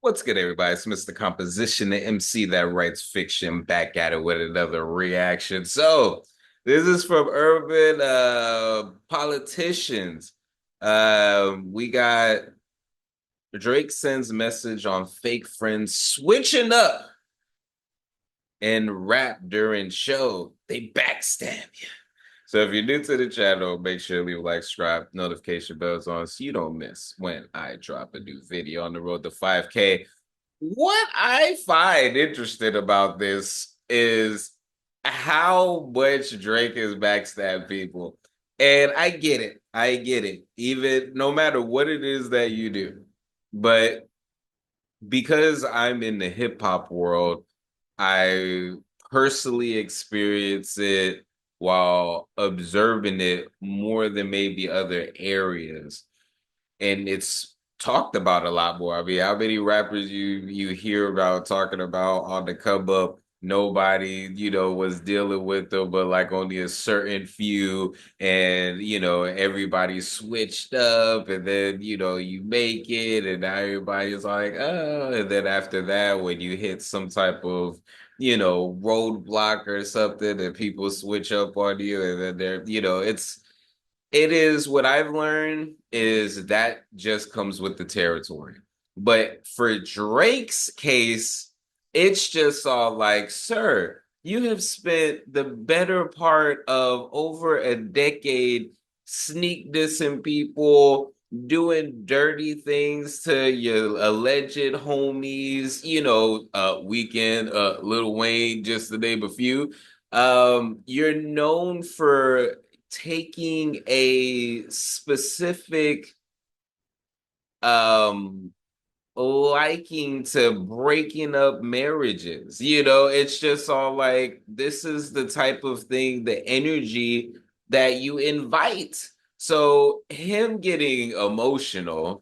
What's good, everybody? It's Mr. Composition, the MC that writes fiction, back at it with another reaction. So, this is from Urban Politicians. We got Drake sends message on fake friends switching up and rap during show. They backstab you. So if you're new to the channel, make sure to leave a like, subscribe, notification bells on so you don't miss when I drop a new video on the road to 5K. What I find interesting about this is how much Drake is backstab people. And I get it. I get it. Even no matter what it is that you do. But because I'm in the hip hop world, I personally experience it while observing it more than maybe other areas. And it's talked about a lot more. I mean, how many rappers you hear about talking about on the come up? Nobody, was dealing with them, but like only a certain few, and everybody switched up, and then you make it, and now everybody's like, oh, and then after that, when you hit some type of roadblock or something, and people switch up on you, and then it is what I've learned is that just comes with the territory. But for Drake's case, it's just all like, sir, you have spent the better part of over a decade sneak dissing people, doing dirty things to your alleged homies, Weekend, Lil Wayne, just to name a few. You're known for taking a specific um liking to breaking up marriages. It's just all like this is the type of thing, the energy that you invite. So him getting emotional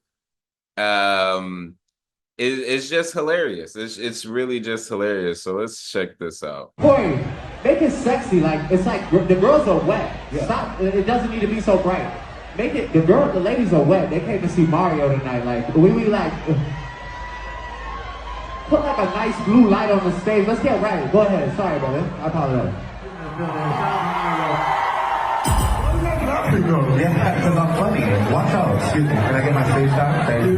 is just hilarious. It's really just hilarious. So let's check this out. Corey, make it sexy. Like it's like the girls are wet. Yeah. Stop. It doesn't need to be so bright. Make it. The ladies are wet. They came to see Mario tonight. Like we like put like a nice blue light on the stage. Let's get right. Go ahead. Sorry, brother. I apologize. Yeah, because I'm funny. Watch out. Excuse me. Can I get my stage time? Thank you.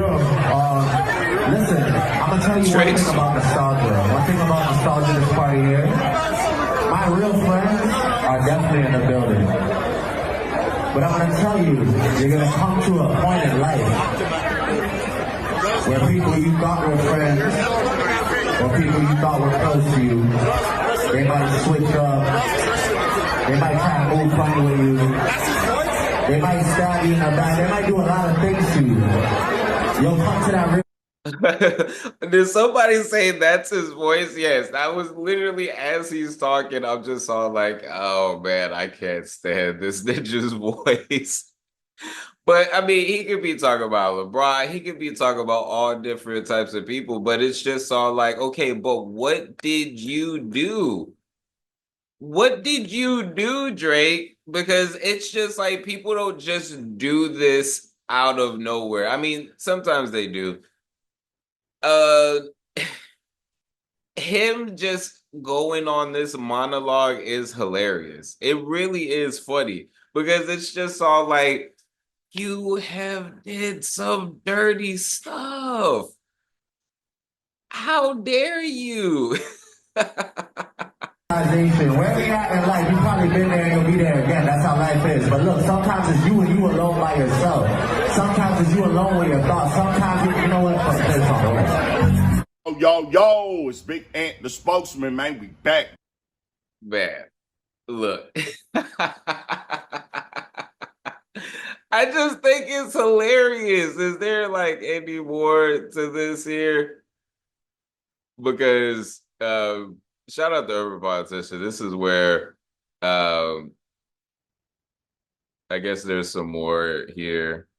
Listen, I'm going to tell you one thing about nostalgia. One thing about nostalgia this party here. My real friends are definitely in the building. But I'm going to tell you, you're going to come to a point in life where people you thought were friends, or people you thought were close to you, they might switch up. They might try to move funny with you. They might stab you in the back. They might do a lot of things to you. You'll come to that. Did somebody say that's his voice? Yes, that was literally as he's talking. I'm just all like, oh man, I can't stand this ninja's voice. But I mean, he could be talking about LeBron. He could be talking about all different types of people. But it's just all like, okay, but what did you do? What did you do, Drake? Because it's just like people don't just do this out of nowhere. I mean, sometimes they do. Uh, him just going on this monologue is hilarious. It really is funny because it's just all like, you have did some dirty stuff. How dare you? Where we at in life, you probably been there and you'll be there again. That's how life is. But look, sometimes it's you and you alone by yourself. Sometimes it's you alone with your thoughts. Sometimes you know what? Fuck this song. Yo, it's Big Ant, the spokesman, man. We back. Man, look. I just think it's hilarious. Is there like any more to this here? Because shout out to Urban Politician. This is where I guess there's some more here.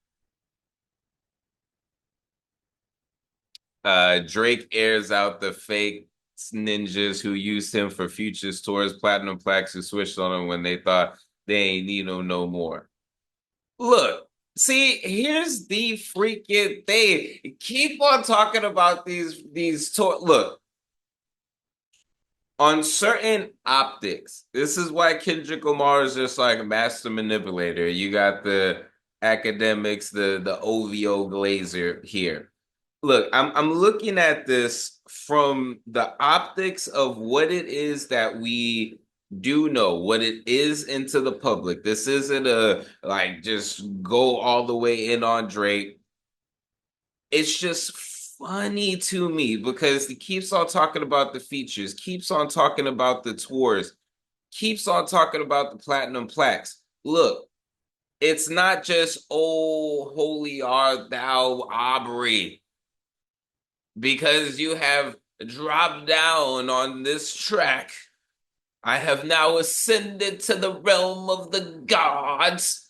Drake airs out the fake ninjas who used him for Future's tours, platinum plaques who switched on him when they thought they ain't need him no more. Look, See, here's the freaking thing. Keep on talking about these tours. Look, on certain optics, this is why Kendrick Lamar is just like a master manipulator. You got the academics, the OVO Glazer here. Look, I'm looking at this from the optics of what it is that we do know, what it is into the public. This isn't a like just go all the way in on Drake. It's just funny to me because he keeps on talking about the features, keeps on talking about the tours, keeps on talking about the platinum plaques. Look, it's not just, oh, holy art thou, Aubrey, because you have dropped down on this track. I have now ascended to the realm of the gods.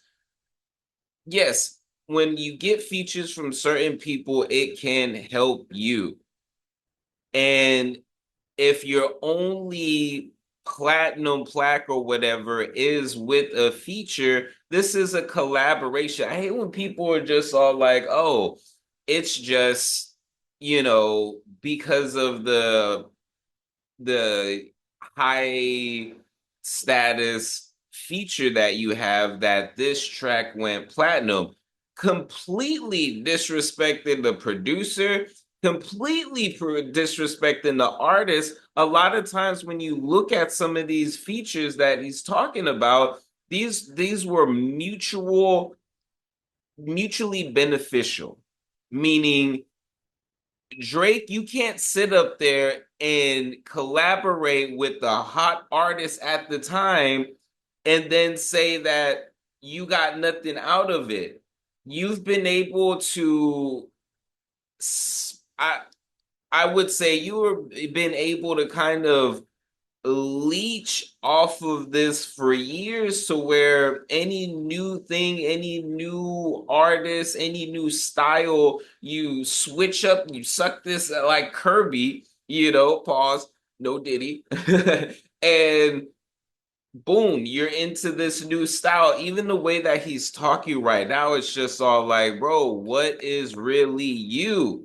Yes, when you get features from certain people, it can help you. And if your only platinum plaque or whatever is with a feature, this is a collaboration. I hate when people are just all like, oh, it's just, because of the high status feature that you have that this track went platinum. Completely disrespecting the producer, completely disrespecting the artist. A lot of times when you look at some of these features that he's talking about, these were mutually beneficial, meaning Drake, you can't sit up there and collaborate with the hot artist at the time and then say that you got nothing out of it. You've been able to, I would say you've been able to kind of leech off of this for years to where any new thing, any new artist, any new style, you switch up, you suck this like Kirby, pause, no Diddy, and boom, you're into this new style. Even the way that he's talking right now, it's just all like, bro, what is really you?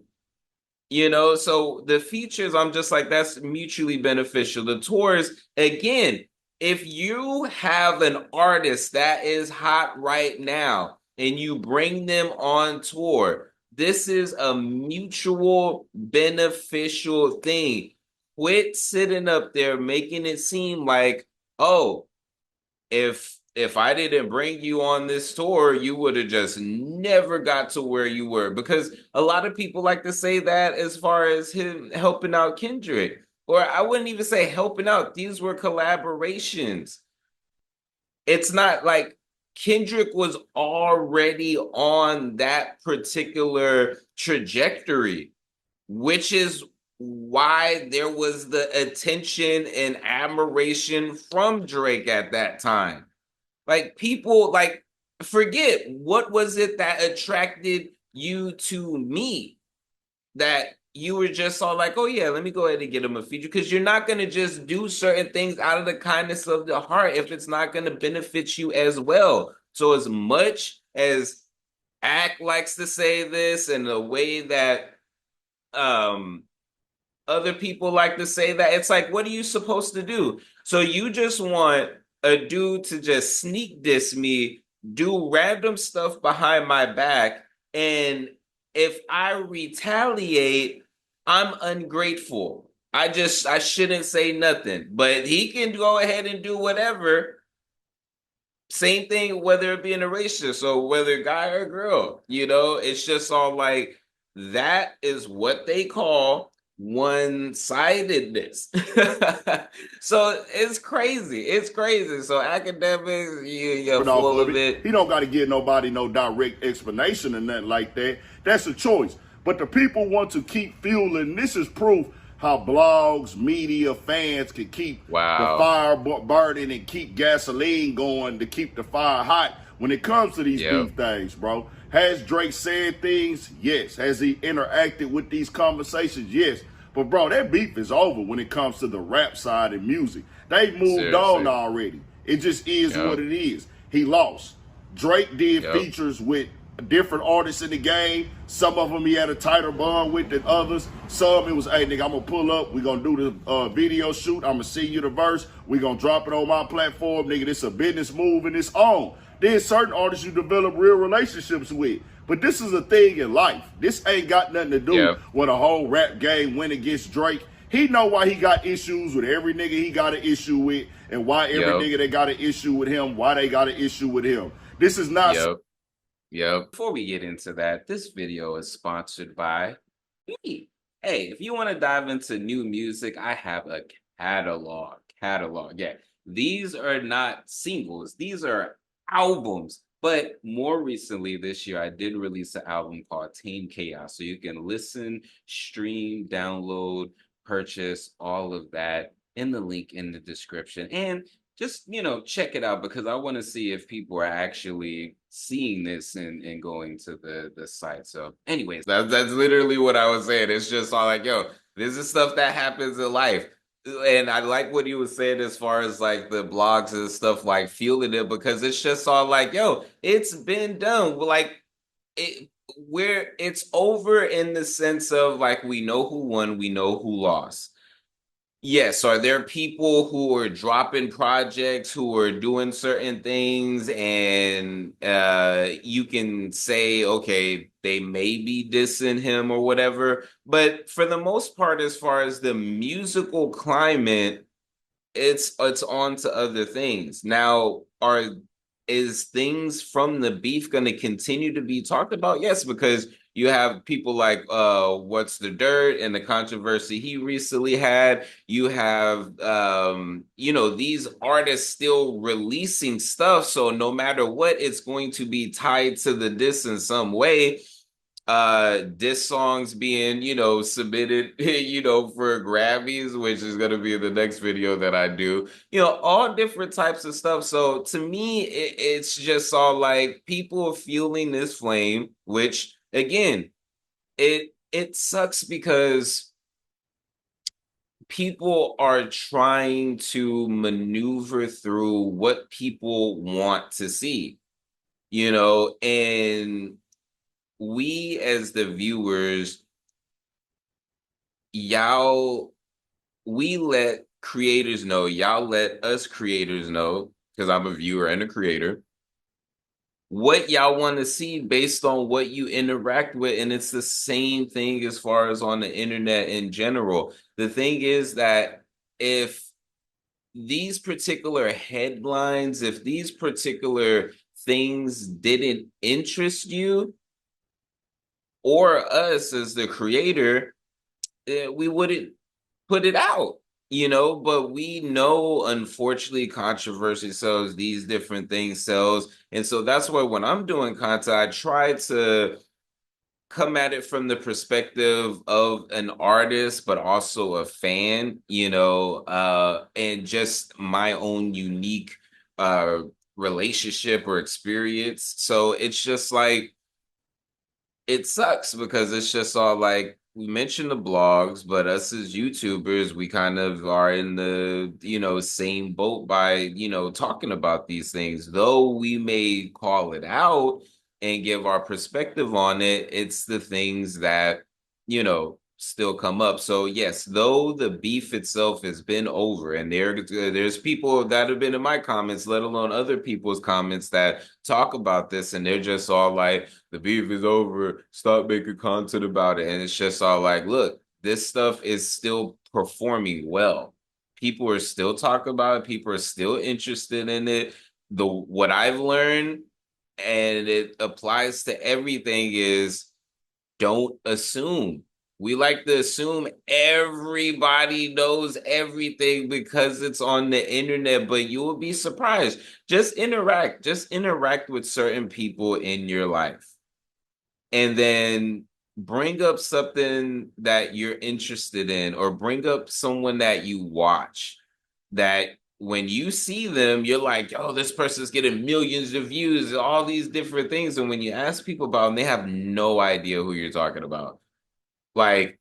So the features, I'm just like, that's mutually beneficial. The tours, again, if you have an artist that is hot right now and you bring them on tour, this is a mutual beneficial thing. Quit sitting up there making it seem like, oh, if I didn't bring you on this tour, you would have just never got to where you were. Because a lot of people like to say that as far as him helping out Kendrick. Or I wouldn't even say helping out. These were collaborations. It's not like Kendrick was already on that particular trajectory, which is why there was the attention and admiration from Drake at that time. Like people like forget what was it that attracted you to me that you were just all like, oh yeah, let me go ahead and get him a feature, because you're not going to just do certain things out of the kindness of the heart if it's not going to benefit you as well. So as much as Act likes to say this and the way that other people like to say that, it's like, what are you supposed to do? So you just want a dude to just sneak diss me, do random stuff behind my back, and if I retaliate, I'm ungrateful. I shouldn't say nothing, but he can go ahead and do whatever. Same thing, whether it be in a relationship, so whether guy or girl, it's just all like, that is what they call one-sidedness. So it's crazy. So academics, you're full of it. He don't got to give nobody no direct explanation or nothing like that. That's a choice. But the people want to keep fueling. This is proof how blogs, media, fans can keep the fire burning and keep gasoline going to keep the fire hot when it comes to these beef things, bro. Has Drake said things? Yes. Has he interacted with these conversations? Yes. But, bro, that beef is over when it comes to the rap side and music. They moved on already. It just is what it is. He lost. Drake did features with different artists in the game. Some of them he had a tighter bond with than others. Some it was, hey nigga, I'm gonna pull up. We gonna do the video shoot. I'm gonna send you the verse. We gonna drop it on my platform, nigga. This a business move and it's on. Then certain artists you develop real relationships with. But this is a thing in life. This ain't got nothing to do with a whole rap game win against Drake. He know why he got issues with every nigga he got an issue with, and why every nigga that got an issue with him, why they got an issue with him. This is not. Before we get into that, this video is sponsored by me. Hey, if you want to dive into new music, I have a catalog. Yeah, these are not singles. These are albums. But more recently this year, I did release an album called Tame Chaos. So you can listen, stream, download, purchase, all of that in the link in the description. And just, check it out, because I want to see if people are actually seeing this and going to the site. So anyways, that's literally what I was saying. It's just all like, yo, this is stuff that happens in life. And I like what you were saying as far as like the blogs and stuff, like fueling it, because it's just all like, yo, it's been done. Like it's over in the sense of like, we know who won, we know who lost. Yes, are there people who are dropping projects, who are doing certain things, and you can say, okay, they may be dissing him or whatever. But for the most part, as far as the musical climate, it's on to other things. Now, is things from the beef going to continue to be talked about? Yes, because you have people like What's the Dirt and the controversy he recently had. You have these artists still releasing stuff, so no matter what, it's going to be tied to the diss in some way. Diss songs being submitted for Grammys, which is going to be the next video that I do, all different types of stuff. So to me, it's just all like people fueling this flame, which again, it sucks because people are trying to maneuver through what people want to see, and we as the viewers, we let creators know, y'all let us creators know, because I'm a viewer and a creator, what y'all want to see based on what you interact with. And it's the same thing as far as on the internet in general. The thing is that if these particular headlines, if these particular things didn't interest you or us as the creator, we wouldn't put it out. But we know, unfortunately, controversy sells, these different things sells. And so that's why when I'm doing content, I try to come at it from the perspective of an artist, but also a fan, and just my own unique relationship or experience. So it's just like, it sucks because it's just all like, we mentioned the blogs, but us as YouTubers, we kind of are in the, same boat by, talking about these things. Though we may call it out and give our perspective on it, it's the things that, still come up. So yes, though the beef itself has been over, and there's people that have been in my comments, let alone other people's comments, that talk about this, and they're just all like, the beef is over, stop making content about it. And it's just all like, look, this stuff is still performing well. People are still talking about it. People are still interested in it. What I've learned, and it applies to everything, is don't assume. We like to assume everybody knows everything because it's on the internet, but you will be surprised. Just interact with certain people in your life, and then bring up something that you're interested in, or bring up someone that you watch, that when you see them, you're like, oh, this person's getting millions of views, all these different things. And when you ask people about them, they have no idea who you're talking about. Like,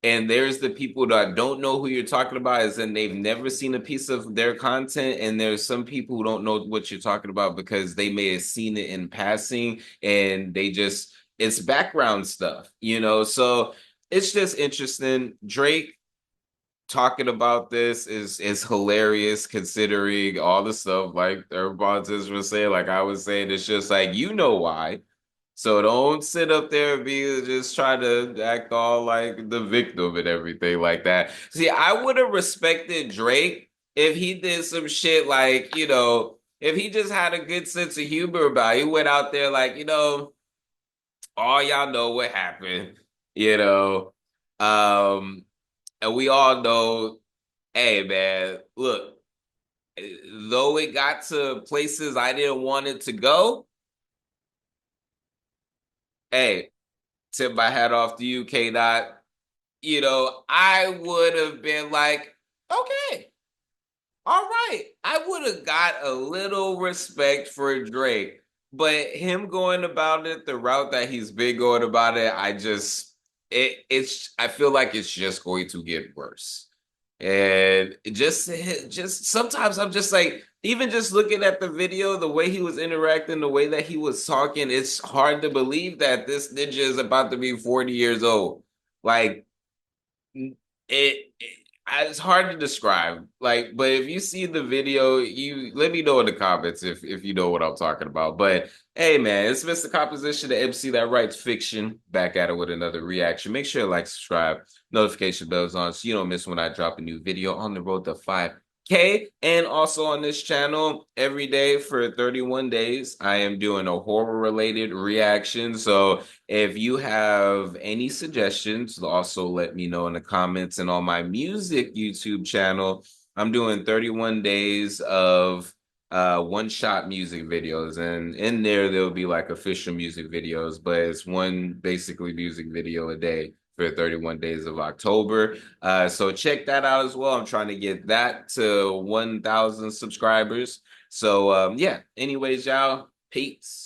And there's the people that don't know who you're talking about, as in they've never seen a piece of their content. And there's some people who don't know what you're talking about because they may have seen it in passing and they just, it's background stuff, you know? So it's just interesting. Drake talking about this is hilarious considering all the stuff like everybody just was saying, like I was saying, it's just like, you know why. So don't sit up there and be just try to act all like the victim and everything like that. See, I would have respected Drake if he did some shit like, you know, if he just had a good sense of humor about it. He went out there like, you know, all y'all know what happened, you know. And we all know, hey man, look, though it got to places I didn't want it to go, hey, tip my hat off to you, K Dot. You know, I would have been like, okay, all right. I would have got a little respect for Drake, but him going about it the route that he's been going about it, I feel like it's just going to get worse. And just sometimes I'm just like, even just looking at the video, the way he was interacting, the way that he was talking, it's hard to believe that this ninja is about to be 40 years old. Like it's hard to describe. Like, but if you see the video, you let me know in the comments if you know what I'm talking about. But hey man, it's Mr. Composition, the MC that writes fiction, back at it with another reaction. Make sure to like, subscribe, notification bells on so you don't miss when I drop a new video on the road to 5K. And also on this channel, every day for 31 days, I am doing a horror-related reaction. So if you have any suggestions, also let me know in the comments. And on my music YouTube channel, I'm doing 31 days of one-shot music videos. And in there'll be like official music videos, but it's one basically music video a day for 31 days of October. So check that out as well. I'm trying to get that to 1,000 subscribers. So yeah, anyways, y'all, peace.